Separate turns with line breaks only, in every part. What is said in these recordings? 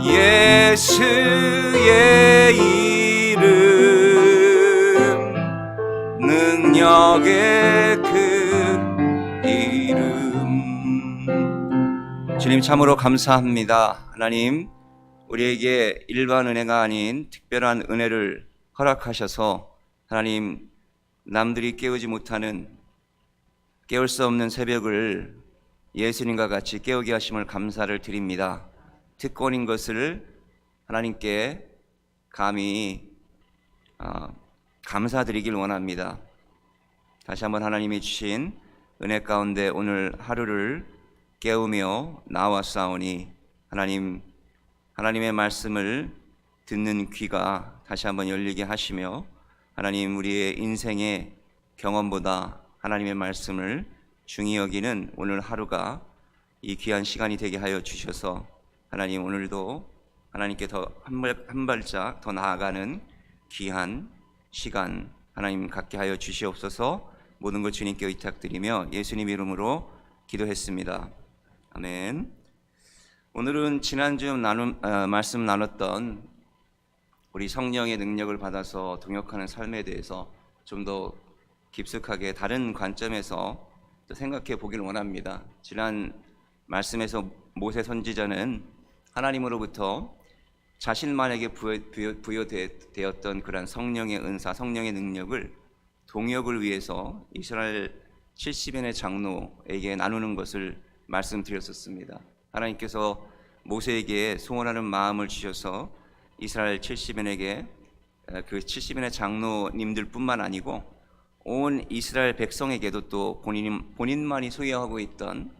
예수의 이름, 능력의 그 이름. 주님 참으로 감사합니다. 하나님, 우리에게 일반 은혜가 아닌 특별한 은혜를 허락하셔서 하나님, 남들이 깨우지 못하는, 깨울 수 없는 새벽을 예수님과 같이 깨우게 하심을 감사를 드립니다. 특권인 것을 하나님께 감히 감사드리길 원합니다. 다시 한번 하나님이 주신 은혜 가운데 오늘 하루를 깨우며 나왔사오니 하나님의 말씀을 듣는 귀가 다시 한번 열리게 하시며, 하나님, 우리의 인생의 경험보다 하나님의 말씀을 중히 여기는 오늘 하루가 이 귀한 시간이 되게 하여 주셔서 하나님, 오늘도 하나님께 더 한 발짝 더 나아가는 귀한 시간 하나님 갖게 하여 주시옵소서. 모든 것 주님께 의탁드리며 예수님 이름으로 기도했습니다. 아멘. 오늘은 지난주 말씀 나눴던 우리 성령의 능력을 받아서 동역하는 삶에 대해서 좀 더 깊숙하게 다른 관점에서 또 생각해 보길 원합니다. 지난 말씀에서 모세 선지자는 하나님으로부터 자신만에게 부여되었던 그런 성령의 은사, 성령의 능력을 동역을 위해서 이스라엘 70인의 장로에게 나누는 것을 말씀드렸었습니다. 하나님께서 모세에게 소원하는 마음을 주셔서 이스라엘 70인에게 그 70인의 장로님들 뿐만 아니고 온 이스라엘 백성에게도 또 본인만이 소유하고 있던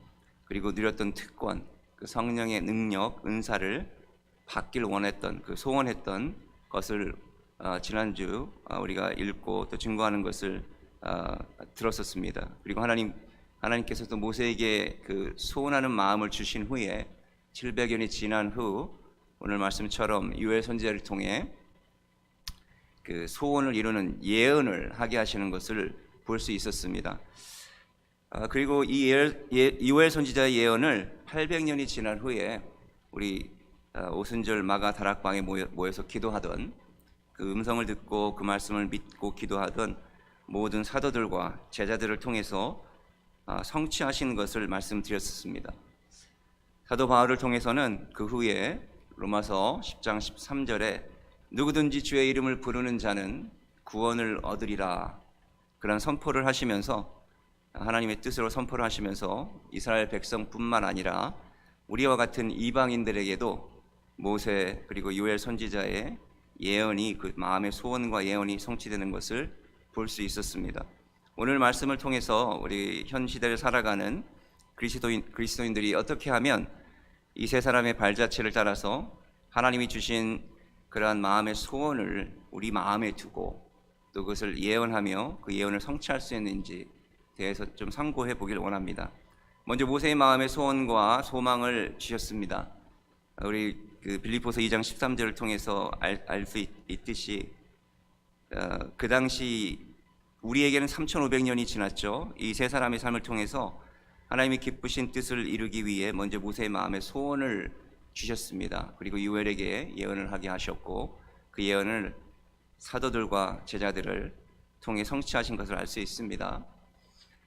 그리고 누렸던 특권, 그 성령의 능력, 은사를 받길 원했던, 그 소원했던 것을 지난주 우리가 읽고 또 증거하는 것을 들었었습니다. 그리고 하나님께서 또 모세에게 그 소원하는 마음을 주신 후에 700년이 지난 후 오늘 말씀처럼 유엘 선지자를 통해 그 소원을 이루는 예언을 하게 하시는 것을 볼 수 있었습니다. 그리고 이 유엘 선지자의 예언을 800년이 지난 후에 우리 오순절 마가 다락방에 모여서 기도하던, 그 음성을 듣고 그 말씀을 믿고 기도하던 모든 사도들과 제자들을 통해서 성취하신 것을 말씀드렸습니다. 사도 바울을 통해서는 그 후에 로마서 10장 13절에 누구든지 주의 이름을 부르는 자는 구원을 얻으리라, 그런 선포를 하시면서, 하나님의 뜻으로 선포를 하시면서 이스라엘 백성뿐만 아니라 우리와 같은 이방인들에게도 모세 그리고 요엘 선지자의 예언이, 그 마음의 소원과 예언이 성취되는 것을 볼 수 있었습니다. 오늘 말씀을 통해서 우리 현 시대를 살아가는 그리스도인들이 어떻게 하면 이 세 사람의 발자취를 따라서 하나님이 주신 그러한 마음의 소원을 우리 마음에 두고 또 그것을 예언하며 그 예언을 성취할 수 있는지 대해서 좀 상고해 보길 원합니다. 먼저 모세의 마음의 소원과 소망을 주셨습니다. 우리 그 빌립보서 2장 13절을 통해서 알 수 있듯이 그 당시 우리에게는 3500년이 지났죠. 이 세 사람의 삶을 통해서 하나님이 기쁘신 뜻을 이루기 위해 먼저 모세의 마음의 소원을 주셨습니다. 그리고 유엘에게 예언을 하게 하셨고 그 예언을 사도들과 제자들을 통해 성취하신 것을 알 수 있습니다.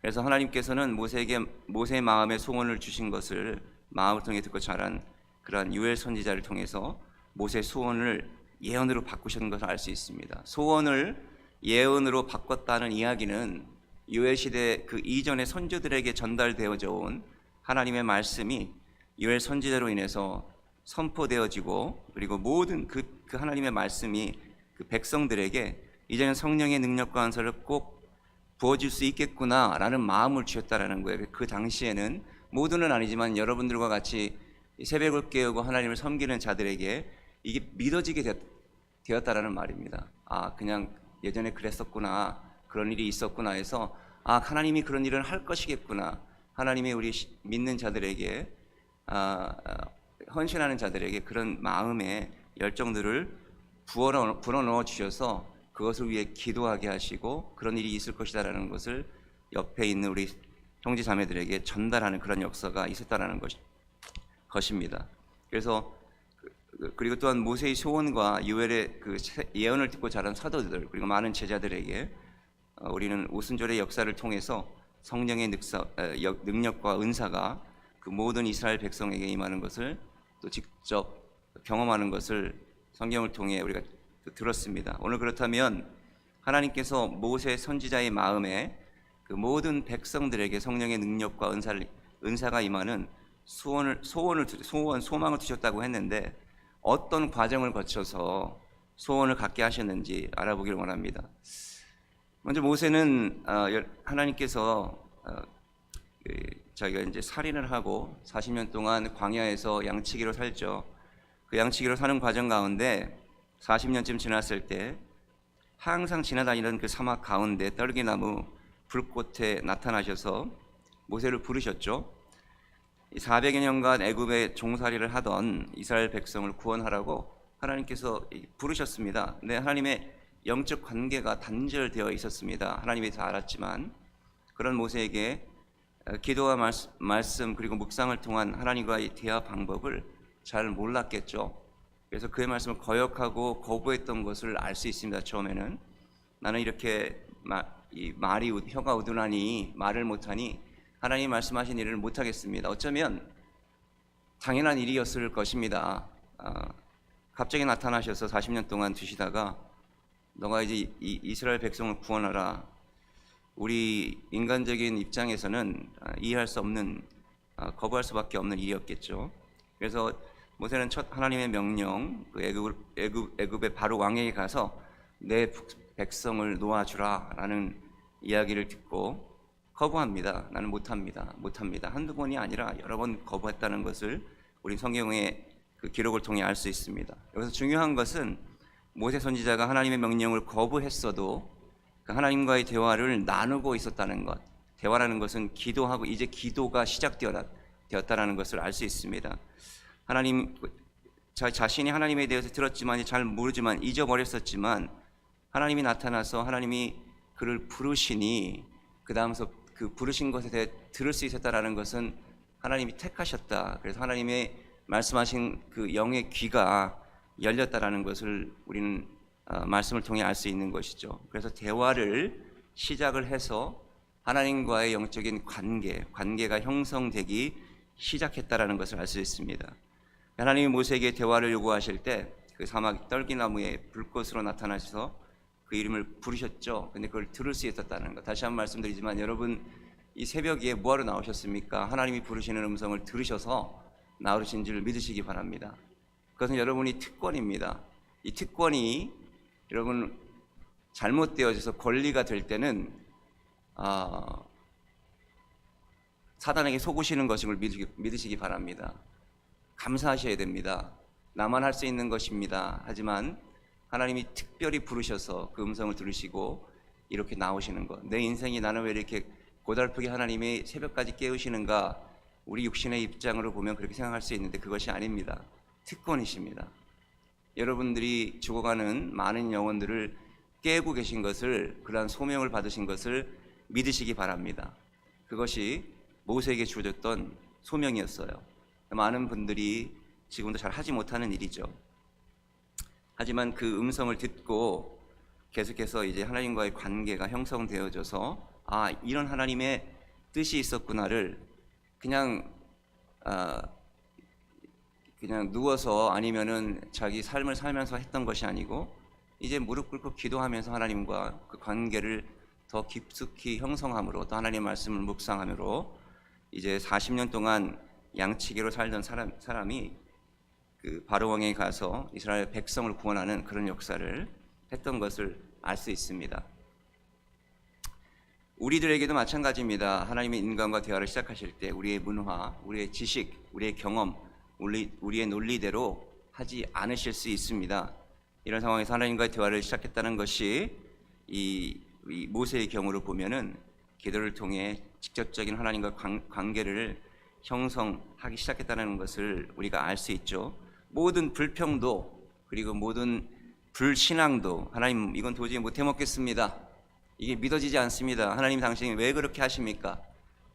그래서 하나님께서는 모세의 마음의 소원을 주신 것을 마음을 통해 듣고 자란 그러한 유엘 선지자를 통해서 모세의 소원을 예언으로 바꾸신 것을 알 수 있습니다. 소원을 예언으로 바꿨다는 이야기는 유엘 시대 그 이전의 선조들에게 전달되어져 온 하나님의 말씀이 유엘 선지자로 인해서 선포되어지고, 그리고 모든 그 하나님의 말씀이 그 백성들에게 이제는 성령의 능력과 은사를 꼭 부어줄 수 있겠구나라는 마음을 주셨다라는 거예요. 그 당시에는 모두는 아니지만 여러분들과 같이 새벽을 깨우고 하나님을 섬기는 자들에게 이게 믿어지게 되었다라는 말입니다. 그냥 예전에 그랬었구나, 그런 일이 있었구나 해서 하나님이 그런 일을 할 것이겠구나, 하나님이 우리 믿는 자들에게 헌신하는 자들에게 그런 마음의 열정들을 불어넣어 주셔서 그것을 위해 기도하게 하시고 그런 일이 있을 것이다라는 것을 옆에 있는 우리 형제 자매들에게 전달하는 그런 역사가 있었다라는 것입니다. 그래서 그리고 또한 모세의 소원과 요엘의 그 예언을 듣고 자란 사도들 그리고 많은 제자들에게 우리는 오순절의 역사를 통해서 성령의 능력과 은사가 그 모든 이스라엘 백성에게 임하는 것을 또 직접 경험하는 것을 성경을 통해 우리가 들었습니다. 오늘 그렇다면 하나님께서 모세 선지자의 마음에 그 모든 백성들에게 성령의 능력과 은사가 임하는 소망을 두셨다고 했는데 어떤 과정을 거쳐서 소원을 갖게 하셨는지 알아보기를 원합니다. 먼저 모세는 하나님께서 자기가 이제 살인을 하고 40년 동안 광야에서 양치기로 살죠. 그 양치기로 사는 과정 가운데 40년쯤 지났을 때 항상 지나다니던 그 사막 가운데 떨기나무 불꽃에 나타나셔서 모세를 부르셨죠. 400여 년간 애굽에 종살이를 하던 이스라엘 백성을 구원하라고 하나님께서 부르셨습니다. 근데 하나님의 영적 관계가 단절되어 있었습니다. 하나님이 다 알았지만 그런 모세에게 기도와 말씀 그리고 묵상을 통한 하나님과의 대화 방법을 잘 몰랐겠죠. 그래서 그의 말씀을 거역하고 거부했던 것을 알 수 있습니다. 처음에는 나는 이렇게 말이 혀가 우둔하니 말을 못하니 하나님 말씀하신 일을 못하겠습니다. 어쩌면 당연한 일이었을 것입니다. 갑자기 나타나셔서 40년 동안 두시다가 너가 이제 이스라엘 백성을 구원하라. 우리 인간적인 입장에서는 이해할 수 없는 거부할 수밖에 없는 일이었겠죠. 그래서 모세는 첫 하나님의 명령, 그 애굽의 바로 왕에게 가서 내 백성을 놓아주라라는 이야기를 듣고 거부합니다. 나는 못합니다. 한두 번이 아니라 여러 번 거부했다는 것을 우리 성경의 그 기록을 통해 알 수 있습니다. 여기서 중요한 것은 모세 선지자가 하나님의 명령을 거부했어도 그 하나님과의 대화를 나누고 있었다는 것. 대화라는 것은 기도하고 이제 기도가 시작되었다는 것을 알 수 있습니다. 자신이 하나님에 대해서 들었지만 잘 모르지만 잊어버렸었지만 하나님이 나타나서 하나님이 그를 부르시니 그 다음서 그 부르신 것에 대해 들을 수 있었다라는 것은 하나님이 택하셨다. 그래서 하나님의 말씀하신 그 영의 귀가 열렸다라는 것을 우리는 말씀을 통해 알 수 있는 것이죠. 그래서 대화를 시작을 해서 하나님과의 영적인 관계가 형성되기 시작했다라는 것을 알 수 있습니다. 하나님이 모세에게 대화를 요구하실 때 그 사막 떨기나무에 불꽃으로 나타나셔서 그 이름을 부르셨죠. 근데 그걸 들을 수 있었다는 것. 다시 한번 말씀드리지만 여러분 이 새벽에 뭐하러 나오셨습니까? 하나님이 부르시는 음성을 들으셔서 나오신 줄 믿으시기 바랍니다. 그것은 여러분이 특권입니다. 이 특권이 여러분 잘못되어져서 권리가 될 때는 사단에게 속으시는 것임을 믿으시기 바랍니다. 감사하셔야 됩니다. 나만 할 수 있는 것입니다. 하지만 하나님이 특별히 부르셔서 그 음성을 들으시고 이렇게 나오시는 것. 내 인생이 나는 왜 이렇게 고달프게 하나님이 새벽까지 깨우시는가? 우리 육신의 입장으로 보면 그렇게 생각할 수 있는데 그것이 아닙니다. 특권이십니다. 여러분들이 죽어가는 많은 영혼들을 깨우고 계신 것을, 그러한 소명을 받으신 것을 믿으시기 바랍니다. 그것이 모세에게 주어졌던 소명이었어요. 많은 분들이 지금도 잘 하지 못하는 일이죠. 하지만 그 음성을 듣고 계속해서 이제 하나님과의 관계가 형성되어져서 이런 하나님의 뜻이 있었구나를 그냥 누워서 아니면은 자기 삶을 살면서 했던 것이 아니고 이제 무릎 꿇고 기도하면서 하나님과 그 관계를 더 깊숙이 형성함으로 또 하나님의 말씀을 묵상함으로 이제 40년 동안 양치기로 살던 사람이 그 바로 왕에 가서 이스라엘 백성을 구원하는 그런 역사를 했던 것을 알 수 있습니다. 우리들에게도 마찬가지입니다. 하나님의 인간과 대화를 시작하실 때 우리의 문화, 우리의 지식, 우리의 경험, 우리의 논리대로 하지 않으실 수 있습니다. 이런 상황에서 하나님과의 대화를 시작했다는 것이 이 모세의 경우를 보면은 기도를 통해 직접적인 하나님과 관계를 형성하기 시작했다는 것을 우리가 알 수 있죠. 모든 불평도 그리고 모든 불신앙도 하나님 이건 도저히 못해 먹겠습니다. 이게 믿어지지 않습니다. 하나님 당신이 왜 그렇게 하십니까?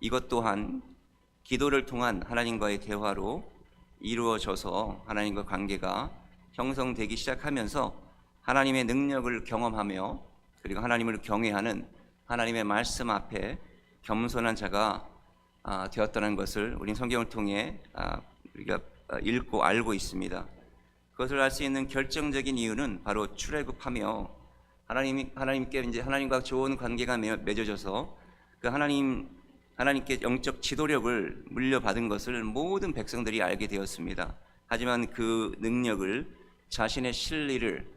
이것 또한 기도를 통한 하나님과의 대화로 이루어져서 하나님과 관계가 형성되기 시작하면서 하나님의 능력을 경험하며 그리고 하나님을 경외하는 하나님의 말씀 앞에 겸손한 자가 되었다는 것을 우리 성경을 통해 우리가 읽고 알고 있습니다. 그것을 알 수 있는 결정적인 이유는 바로 출애굽하며 하나님께 이제 하나님과 좋은 관계가 맺어져서 그 하나님께 영적 지도력을 물려받은 것을 모든 백성들이 알게 되었습니다. 하지만 그 능력을 자신의 실리를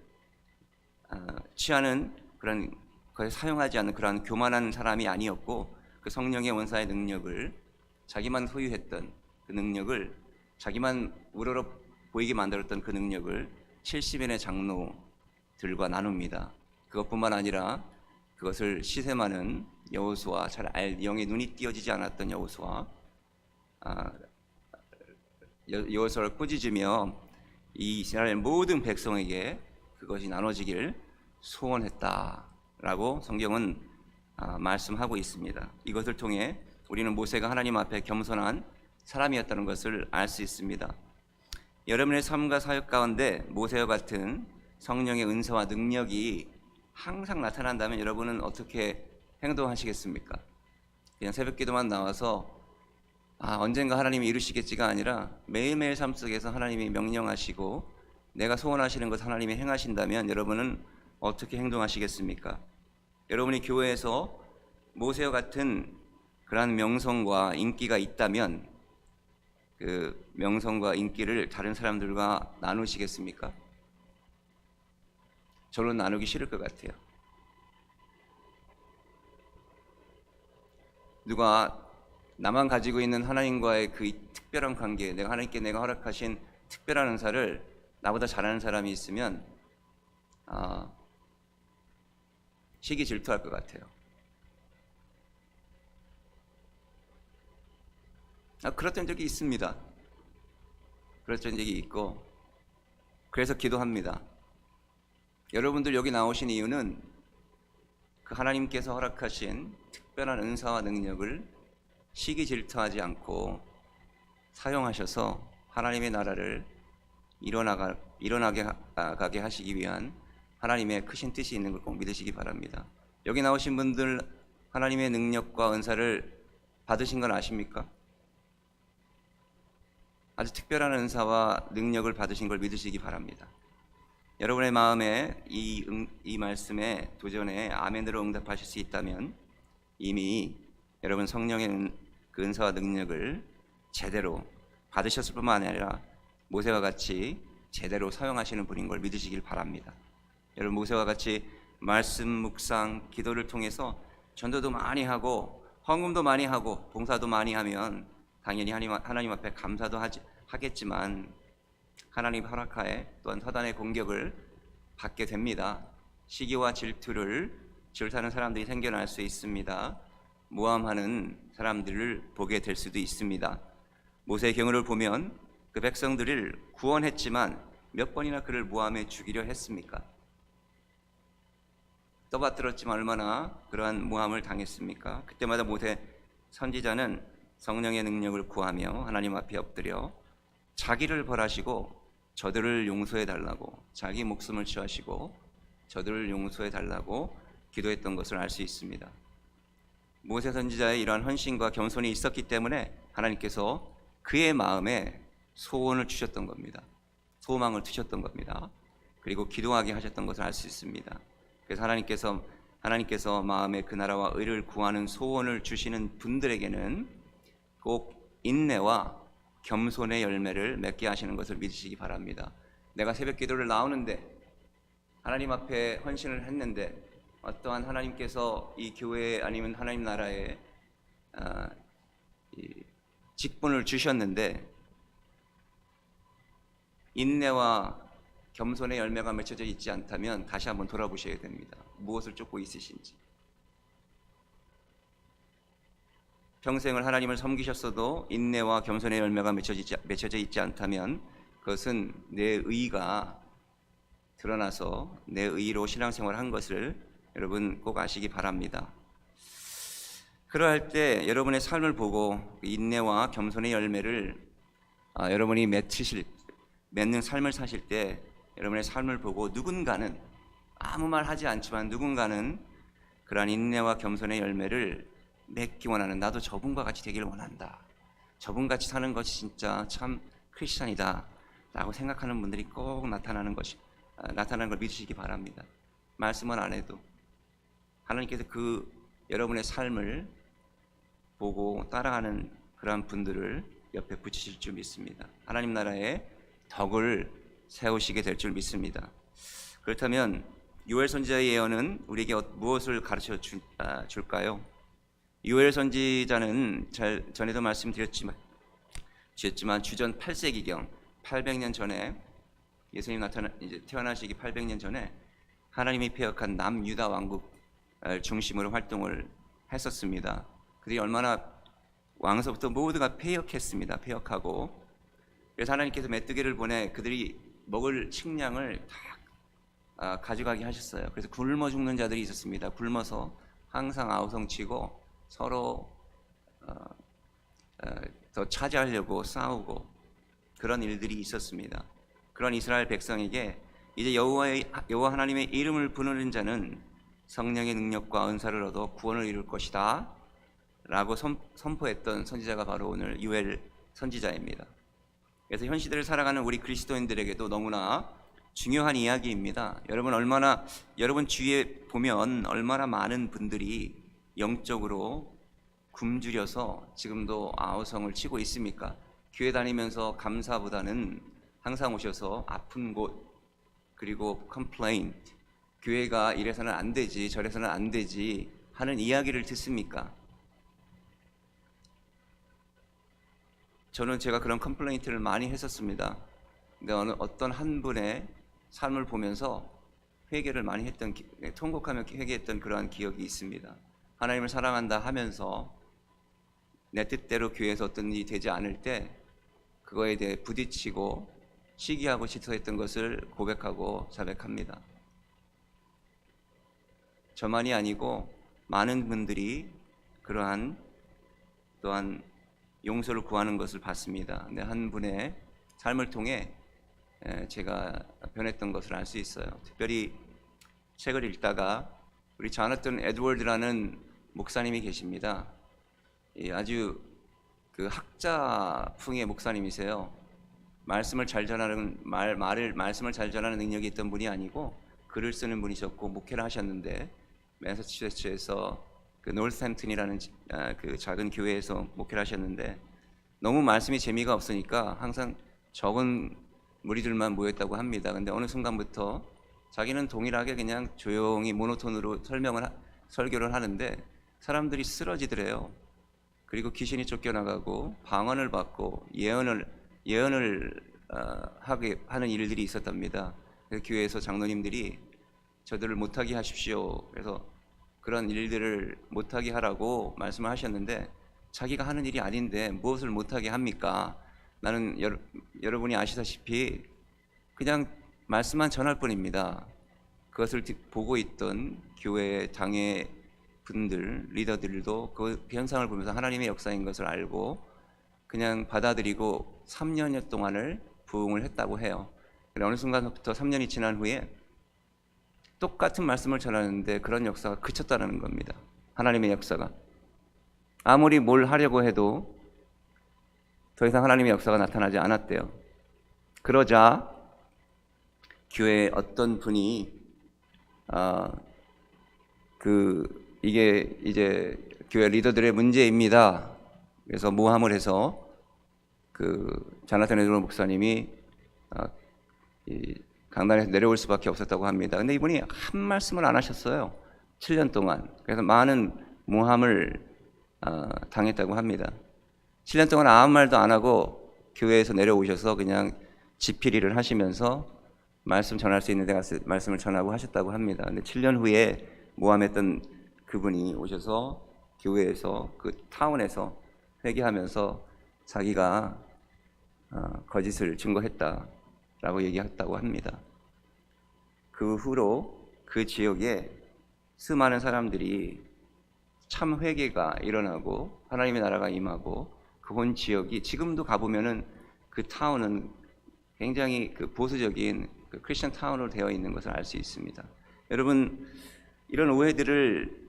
취하는 그런 것에 사용하지 않는 그러한 교만한 사람이 아니었고, 그 성령의 원사의 능력을 자기만 소유했던 그 능력을 자기만 우러러 보이게 만들었던 그 능력을 70인의 장로들과 나눕니다. 그것뿐만 아니라 그것을 시샘하는 여호수아, 영의 눈이 띄어지지 않았던 여호수아, 여호수아를 꾸짖으며 이 이스라엘 모든 백성에게 그것이 나눠지길 소원했다라고 성경은 말씀하고 있습니다. 이것을 통해 우리는 모세가 하나님 앞에 겸손한 사람이었다는 것을 알 수 있습니다. 여러분의 삶과 사역 가운데 모세와 같은 성령의 은사와 능력이 항상 나타난다면 여러분은 어떻게 행동하시겠습니까? 그냥 새벽 기도만 나와서 언젠가 하나님이 이루시겠지가 아니라 매일매일 삶 속에서 하나님이 명령하시고 내가 소원하시는 것 하나님이 행하신다면 여러분은 어떻게 행동하시겠습니까? 여러분이 교회에서 모세와 같은 그러한 명성과 인기가 있다면 그 명성과 인기를 다른 사람들과 나누시겠습니까? 저로 나누기 싫을 것 같아요. 누가 나만 가지고 있는 하나님과의 그 특별한 관계, 하나님께 내가 허락하신 특별한 은사를 나보다 잘하는 사람이 있으면 시기 질투할 것 같아요. 그랬던 적이 있습니다. 그랬던 적이 있고 그래서 기도합니다. 여러분들 여기 나오신 이유는 그 하나님께서 허락하신 특별한 은사와 능력을 시기 질투하지 않고 사용하셔서 하나님의 나라를 일어나게 가게 하시기 위한 하나님의 크신 뜻이 있는 걸 꼭 믿으시기 바랍니다. 여기 나오신 분들 하나님의 능력과 은사를 받으신 건 아십니까? 아주 특별한 은사와 능력을 받으신 걸 믿으시기 바랍니다. 여러분의 마음에 이 말씀에 도전에 아멘으로 응답하실 수 있다면 이미 여러분 성령의 그 은사와 능력을 제대로 받으셨을 뿐만 아니라 모세와 같이 제대로 사용하시는 분인 걸 믿으시길 바랍니다. 여러분 모세와 같이 말씀 묵상 기도를 통해서 전도도 많이 하고 헌금도 많이 하고 봉사도 많이 하면 당연히 하나님 앞에 감사도 하겠지만 하나님 허락하에 또한 사단의 공격을 받게 됩니다. 시기와 질투하는 사람들이 생겨날 수 있습니다. 모함하는 사람들을 보게 될 수도 있습니다. 모세의 경우를 보면 그 백성들을 구원했지만 몇 번이나 그를 모함해 죽이려 했습니까? 떠받들었지만 얼마나 그러한 모함을 당했습니까? 그때마다 모세 선지자는 성령의 능력을 구하며 하나님 앞에 엎드려 자기를 벌하시고 저들을 용서해 달라고, 자기 목숨을 취하시고 저들을 용서해 달라고 기도했던 것을 알 수 있습니다. 모세 선지자의 이러한 헌신과 겸손이 있었기 때문에 하나님께서 그의 마음에 소원을 주셨던 겁니다. 소망을 주셨던 겁니다. 그리고 기도하게 하셨던 것을 알 수 있습니다. 그래서 하나님께서 마음에 그 나라와 의를 구하는 소원을 주시는 분들에게는 꼭 인내와 겸손의 열매를 맺게 하시는 것을 믿으시기 바랍니다. 내가 새벽 기도를 나오는데 하나님 앞에 헌신을 했는데 어떠한 하나님께서 이 교회에 아니면 하나님 나라에 직분을 주셨는데 인내와 겸손의 열매가 맺혀져 있지 않다면 다시 한번 돌아보셔야 됩니다. 무엇을 쫓고 있으신지. 평생을 하나님을 섬기셨어도 인내와 겸손의 열매가 맺혀져 있지 않다면 그것은 내 의가 드러나서 내 의로 신앙생활을 한 것을 여러분 꼭 아시기 바랍니다. 그러할 때 여러분의 삶을 보고 인내와 겸손의 열매를 여러분이 맺는 삶을 사실 때 여러분의 삶을 보고 누군가는 아무 말 하지 않지만 누군가는 그러한 인내와 겸손의 열매를 맺기 원하는, 나도 저분과 같이 되기를 원한다, 저분같이 사는 것이 진짜 참 크리스찬이다 라고 생각하는 분들이 꼭 나타나는 걸 믿으시기 바랍니다. 말씀은 안 해도 하나님께서 그 여러분의 삶을 보고 따라가는 그러한 분들을 옆에 붙이실 줄 믿습니다. 하나님 나라의 덕을 세우시게 될 줄 믿습니다. 그렇다면 요엘 선지자의 예언은 우리에게 무엇을 가르쳐 줄까요? 요엘 선지자는 전에도 말씀드렸지만 주전 8세기경 800년 전에 예수님 태어나시기 800년 전에 하나님이 폐역한 남유다 왕국을 중심으로 활동을 했었습니다. 그들이 얼마나 왕서부터 모두가 폐역했습니다. 폐역하고, 그래서 하나님께서 메뚜기를 보내 그들이 먹을 식량을 다 가져가게 하셨어요. 그래서 굶어 죽는 자들이 있었습니다. 굶어서 항상 아우성치고 서로 더 차지하려고 싸우고 그런 일들이 있었습니다. 그런 이스라엘 백성에게 이제 여호와 하나님의 이름을 부르는 자는 성령의 능력과 은사를 얻어 구원을 이룰 것이다 라고 선포했던 선지자가 바로 오늘 요엘 선지자입니다. 그래서 현 시대를 살아가는 우리 그리스도인들에게도 너무나 중요한 이야기입니다. 여러분 주위에 보면 얼마나 많은 분들이 영적으로 굶주려서 지금도 아우성을 치고 있습니까? 교회 다니면서 감사보다는 항상 오셔서 아픈 곳, 그리고 컴플레인, 교회가 이래서는 안 되지 저래서는 안 되지 하는 이야기를 듣습니까? 저는 제가 그런 컴플레인트를 많이 했었습니다. 근데 어떤 한 분의 삶을 보면서 회개를 많이 통곡하며 회개했던 그러한 기억이 있습니다. 하나님을 사랑한다 하면서 내 뜻대로 교회에서 어떤 일이 되지 않을 때 그거에 대해 부딪히고 시기하고 질투했던 것을 고백하고 자백합니다. 저만이 아니고 많은 분들이 그러한 또한 용서를 구하는 것을 봤습니다. 근데 한 분의 삶을 통해 제가 변했던 것을 알 수 있어요. 특별히 책을 읽다가 우리 조나탄 에드워드라는 목사님이 계십니다. 아주 그 학자풍의 목사님이세요. 말씀을 잘 전하는 말씀을 잘 전하는 능력이 있던 분이 아니고 글을 쓰는 분이셨고 목회를 하셨는데 매사추세츠에서 그 노스햄튼이라는 그 작은 교회에서 목회를 하셨는데 너무 말씀이 재미가 없으니까 항상 적은 무리들만 모였다고 합니다. 근데 어느 순간부터 자기는 동일하게 그냥 조용히 모노톤으로 설교를 하는데 사람들이 쓰러지더래요. 그리고 귀신이 쫓겨나가고 방언을 받고 예언을 하게 하는 일들이 있었답니다. 그래서 교회에서 장로님들이 저들을 못하게 하십시오. 그래서 그런 일들을 못하게 하라고 말씀을 하셨는데 자기가 하는 일이 아닌데 무엇을 못하게 합니까? 나는 여러분이 아시다시피 그냥 말씀만 전할 뿐입니다. 그것을 보고 있던 교회의 당의 분들, 리더들도 그 현상을 보면서 하나님의 역사인 것을 알고 그냥 받아들이고 3년 동안을 부흥을 했다고 해요. 그런데 어느 순간부터 3년이 지난 후에 똑같은 말씀을 전하는데 그런 역사가 그쳤다는 겁니다. 하나님의 역사가 아무리 뭘 하려고 해도 더 이상 하나님의 역사가 나타나지 않았대요. 그러자 교회에 어떤 분이 이게 이제 교회 리더들의 문제입니다. 그래서 모함을 해서 조나탄 에드워드 목사님이 강단에서 내려올 수밖에 없었다고 합니다. 근데 이분이 한 말씀을 안 하셨어요. 7년 동안. 그래서 많은 모함을 당했다고 합니다. 7년 동안 아무 말도 안 하고 교회에서 내려오셔서 그냥 지필이를 하시면서 말씀 전할 수 있는 데 가서 말씀을 전하고 하셨다고 합니다. 근데 7년 후에 모함했던 그분이 오셔서 교회에서 그 타운에서 회개하면서 자기가 거짓을 증거했다라고 얘기했다고 합니다. 그 후로 그 지역에 수많은 사람들이 참 회개가 일어나고 하나님의 나라가 임하고 그본 지역이 지금도 가보면은 그 타운은 굉장히 그 보수적인 그 크리스천 타운으로 되어 있는 것을 알 수 있습니다. 여러분, 이런 오해들을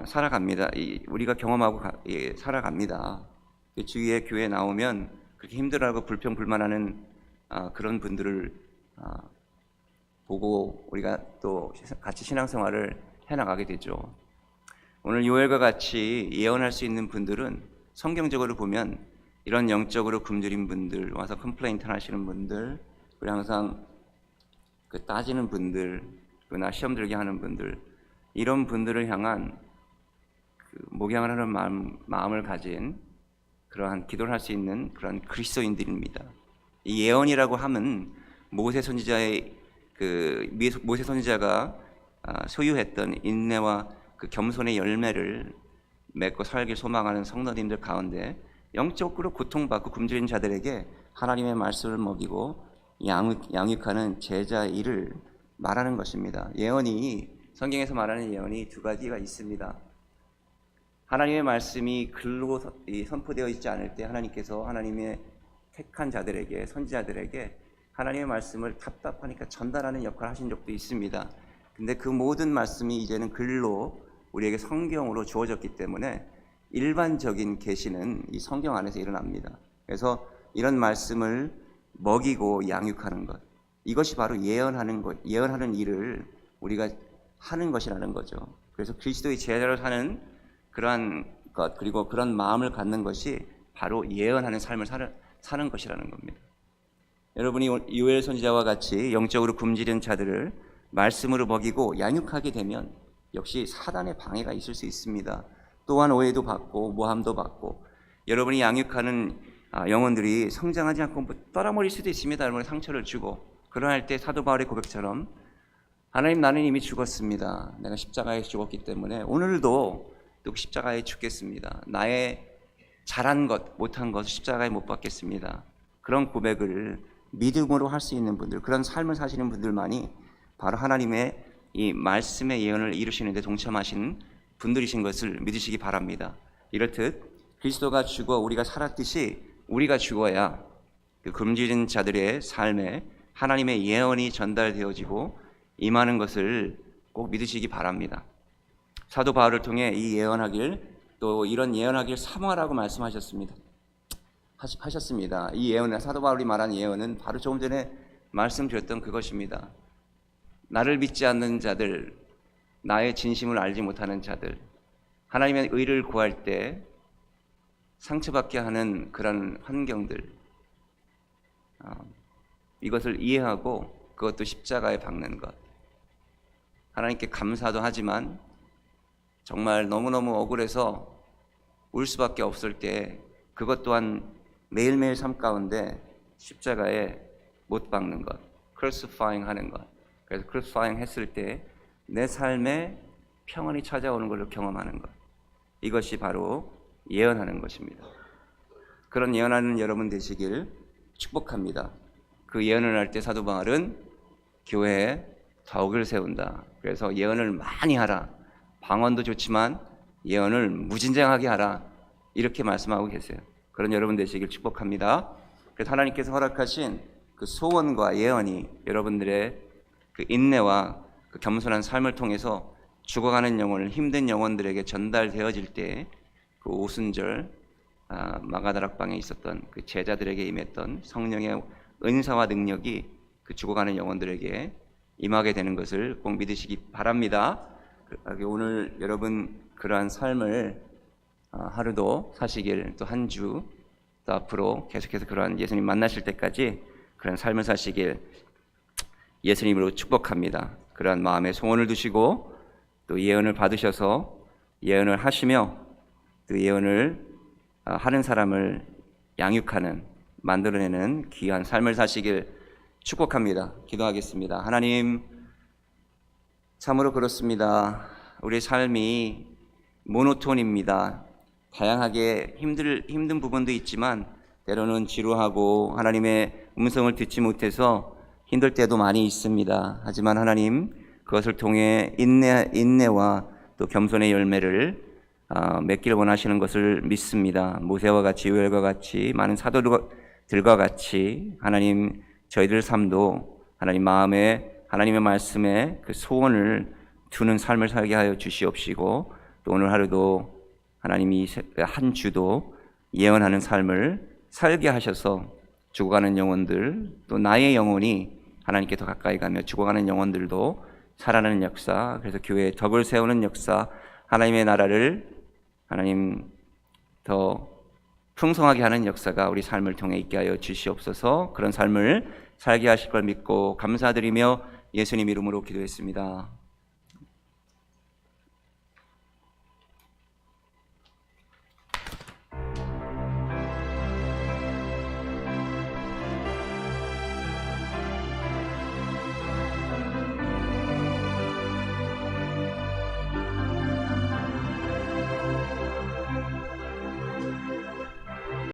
살아갑니다. 우리가 경험하고 살아갑니다. 그 주위에 교회 나오면 그렇게 힘들어하고 불평불만하는 그런 분들을 보고 우리가 또 같이 신앙생활을 해나가게 되죠. 오늘 요엘과 같이 예언할 수 있는 분들은 성경적으로 보면 이런 영적으로 굶주린 분들, 와서 컴플레인트 하시는 분들, 그리고 항상 그 따지는 분들, 그나 시험 들게 하는 분들, 이런 분들을 향한 그 목양을 하는 마음을 가진 그러한 기도를 할 수 있는 그런 그리스도인들입니다. 이 예언이라고 하면 모세 선지자가 소유했던 인내와 그 겸손의 열매를 맺고 살길 소망하는 성도님들 가운데 영적으로 고통받고 굶주린 자들에게 하나님의 말씀을 먹이고 양육하는 제자 일을 말하는 것입니다. 예언이, 성경에서 말하는 예언이 두 가지가 있습니다. 하나님의 말씀이 글로 선포되어 있지 않을 때 하나님께서 하나님의 택한 자들에게, 선지자들에게 하나님의 말씀을 답답하니까 전달하는 역할을 하신 적도 있습니다. 근데 그 모든 말씀이 이제는 글로 우리에게 성경으로 주어졌기 때문에 일반적인 계시는 이 성경 안에서 일어납니다. 그래서 이런 말씀을 먹이고 양육하는 것, 이것이 바로 예언하는 일을 우리가 하는 것이라는 거죠. 그래서 그리스도의 제자로 사는 그러한 것, 그리고 그런 마음을 갖는 것이 바로 예언하는 삶을 사는 것이라는 겁니다. 여러분이 요엘 선지자와 같이 영적으로 굶주린 자들을 말씀으로 먹이고 양육하게 되면 역시 사단의 방해가 있을 수 있습니다. 또한 오해도 받고 모함도 받고, 여러분이 양육하는 영혼들이 성장하지 않고 떠나버릴 수도 있습니다. 여러분의 상처를 주고, 그러할 때 사도 바울의 고백처럼 하나님, 나는 이미 죽었습니다. 내가 십자가에 죽었기 때문에 오늘도 또 십자가에 죽겠습니다. 나의 잘한 것, 못한 것을 십자가에 못 박겠습니다. 그런 고백을 믿음으로 할 수 있는 분들, 그런 삶을 사시는 분들만이 바로 하나님의 이 말씀의 예언을 이루시는 데 동참하신 분들이신 것을 믿으시기 바랍니다. 이렇듯 그리스도가 죽어 우리가 살았듯이 우리가 죽어야 그 굶주린 자들의 삶에 하나님의 예언이 전달되어지고 임하는 것을 꼭 믿으시기 바랍니다. 사도 바울을 통해 이 예언하길, 또 이런 예언하길 사모하라고 말씀하셨습니다. 이 예언을, 사도 바울이 말한 예언은 바로 조금 전에 말씀드렸던 그것입니다. 나를 믿지 않는 자들, 나의 진심을 알지 못하는 자들, 하나님의 의를 구할 때 상처받게 하는 그런 환경들, 이것을 이해하고 그것도 십자가에 박는 것, 하나님께 감사도 하지만 정말 너무너무 억울해서 울 수밖에 없을 때 그것 또한 매일매일 삶 가운데 십자가에 못 박는 것, 크루시파잉 하는 것. 그래서 크루시파잉 했을 때 내 삶에 평안이 찾아오는 것을 경험하는 것, 이것이 바로 예언하는 것입니다. 그런 예언하는 여러분 되시길 축복합니다. 그 예언을 할 때 사도 바울은 교회에 덕을 세운다. 그래서 예언을 많이 하라. 방언도 좋지만 예언을 무진장하게 하라. 이렇게 말씀하고 계세요. 그런 여러분 되시길 축복합니다. 그래서 하나님께서 허락하신 그 소원과 예언이 여러분들의 그 인내와 그 겸손한 삶을 통해서 죽어가는 영혼을, 힘든 영혼들에게 전달되어질 때 그 오순절 마가다락방에 있었던 그 제자들에게 임했던 성령의 은사와 능력이 그 죽어가는 영혼들에게 임하게 되는 것을 꼭 믿으시기 바랍니다. 오늘 여러분 그러한 삶을 하루도 사시길, 또 한 주, 또 앞으로 계속해서 그러한 예수님 만나실 때까지 그런 삶을 사시길 예수님으로 축복합니다. 그러한 마음에 소원을 두시고 또 예언을 받으셔서 예언을 하시며 또 예언을 하는 사람을 양육하는, 만들어내는 귀한 삶을 사시길 축복합니다. 기도하겠습니다. 하나님, 참으로 그렇습니다. 우리 삶이 모노톤입니다. 다양하게 힘든 부분도 있지만 때로는 지루하고 하나님의 음성을 듣지 못해서 힘들 때도 많이 있습니다. 하지만 하나님, 그것을 통해 인내와 또 겸손의 열매를 맺기를 원하시는 것을 믿습니다. 모세와 같이, 요엘과 같이 많은 들과 같이 하나님 저희들 삶도 하나님 마음에 하나님의 말씀에 그 소원을 두는 삶을 살게 하여 주시옵시고, 또 오늘 하루도 하나님이 한 주도 예언하는 삶을 살게 하셔서 죽어가는 영혼들, 또 나의 영혼이 하나님께 더 가까이 가며 죽어가는 영혼들도 살아나는 역사, 그래서 교회에 덕을 세우는 역사, 하나님의 나라를 하나님 더 풍성하게 하는 역사가 우리 삶을 통해 있게 하여 주시옵소서. 그런 삶을 살게 하실 걸 믿고 감사드리며 예수님 이름으로 기도했습니다.